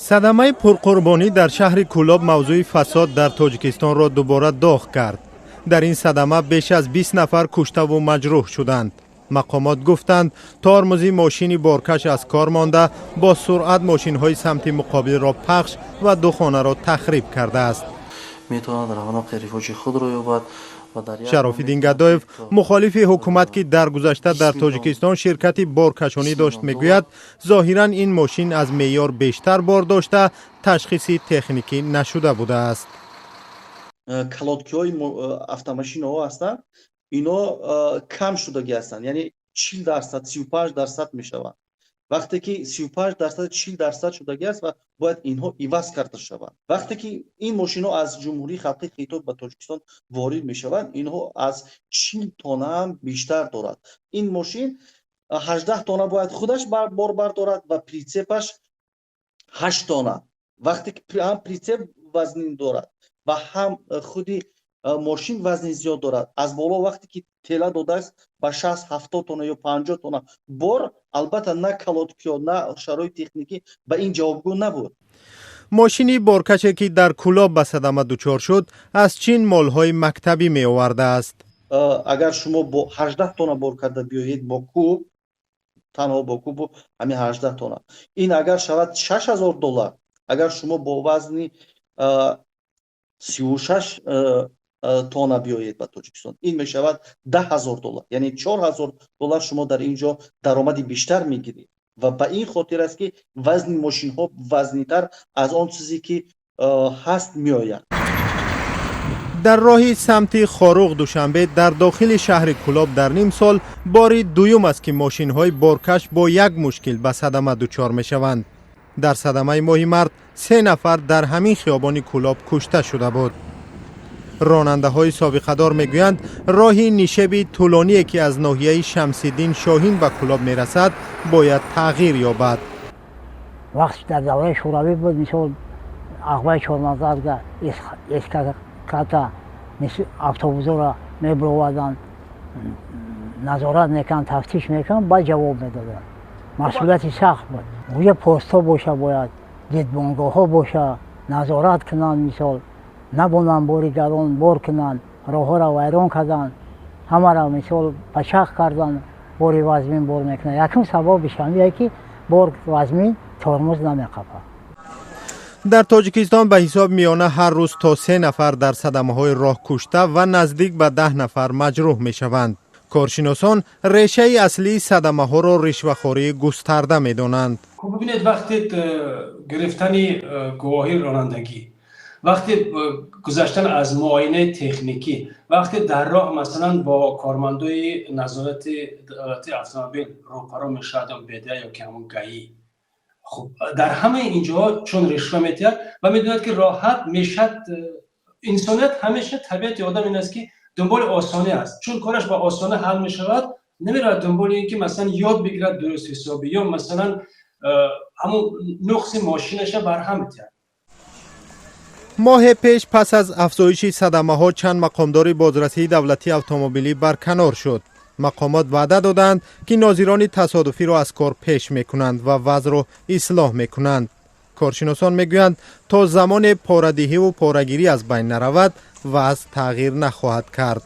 صدمه پرقربانی در شهر کولاب موضوع فساد در تاجیکستان را دوباره داغ کرد. در این صدمه بیش از 20 نفر کشته و مجروح شدند. مقامات گفتند ترمزی ماشین بارکش از کار مانده با سرعت ماشین های سمت مقابل را پخش و دو خانه را تخریب کرده است. میتواند رونق رفوج خود را یابد. شرافیدین گدایف مخالف حکومت که در گذشته در تاجیکستان شرکتی بارکشانی داشت میگوید ظاهرا این ماشین از معیار بیشتر بار داشته تشخیصی تکنیکی نشده بوده است. کلودکی‌های автомашинаҳо ҳастанд, ино кам шудагӣ ҳастанд, яъне 40%, 35% мешаванд. вақте ки 35%, 40% шудагӣ аст ва бояд инҳо иваз карда шаванд. вақте ки ин мошинҳо аз ҷумҳурии халқи хитоб ба Тоҷикистон ворид мешаванд, инҳо аз 40 тонна ҳам бештар дорад. ин мошин 18 тонна бояд худаш бор бардорад ва притсепаш 8 тонна. вақте ки ҳам притсеп вазнин дорад ва ҳам худи мошин вазни зиёд дорад. аз боло вақте ки тела додааст ба 60-70 тонна ё 50 тонна бор, албатта на калодкиё, на шароити техникӣ ба ин ҷавобгӯ набуд. ماشینی بارکشه که در کولاب به صدمه دچار شد از چین مالهای مکتبی می آورده است. اگر شما با 18 تonna بار کرده بیایید با کوب، تنها با کوب همین 18 تonna، این اگر شود $6000، اگر شما با وزنی 36 تonna بیایید به تاجیکستان، این می شود $10000، یعنی $4000 شما در اینجا درآمدی بیشتر میگیرید. و به این خاطر است که وزن ماشین ها وزنی‌تر از آن چیزی که هست می آید. در راه سمت خاروق دوشنبه در داخل شهر کولاب در نیم سال باری دوم است که ماشین های بارکش با یک مشکل به صدمه دچار می شوند. در صدمه ماهی مرد 3 نفر در همین خیابان کولاب کشته شده بود. راننده های سابقه دار می گویند راهی نیشبی طولانی که از ناحیه شمس‌الدین شاهین به کولاب می رسد باید تغییر یابد. وقتی در دوره شوروی بود مثل اقوای 14 اسکاتا مثل اتوبوس‌ها را می بردند، نظارت میکن، تفتیش میکن، با جواب میدادن. مسئولیت سخت بود. اونجا پست‌ها باشه، باید دیدبانگاه‌ها باشه، نظارت کنن، مثال نبونن بوریگران بار کنن، راه را ویران کردن، همه را مثال پچق کردن، بوری وزمین بار میکنن. یکم سببش همیه که بار وزمین ترمز نمیقفه. در تاجیکستان به حساب میانه هر روز تا 3 نفر در صدمه های راه کشته و نزدیک به 10 نفر مجروح می شوند. کارشناسان ریشه اصلی صدمه ها را رشوه‌خواری گسترده می دانند. ببینید وقتی گرفتن گواهی رانندگی، وقتی گذشتن از معاینه تکنیکی، وقتی در راه مثلا با کارمندای نظارت دولتی اتومبیل روپرو میشد یا بده یا که همون گایی، خب در همه اینجا چون رشوه میتید و میدوند که راحت میشد. انسانیت همیشه طبیعت آدم این است که دنبال آسانی است، چون کارش با آسانی حل میشود، نمیره دنبال این که مثلا یاد بگیرد درست حسابی یا مثلا همون نقص ماشینش برهم میتید. ماه پیش پس از افزایش صدمه ها چند مقامدار بازرسی دولتی اتومبیلی برکنار شد. مقامات وعده دادند که ناظران تصادفی را از کار پیش میکنند و وضع را اصلاح میکنند. کارشناسان میگویند تا زمان پاره‌دهی و پاره‌گیری از بین نرود وضع تغییر نخواهد کرد.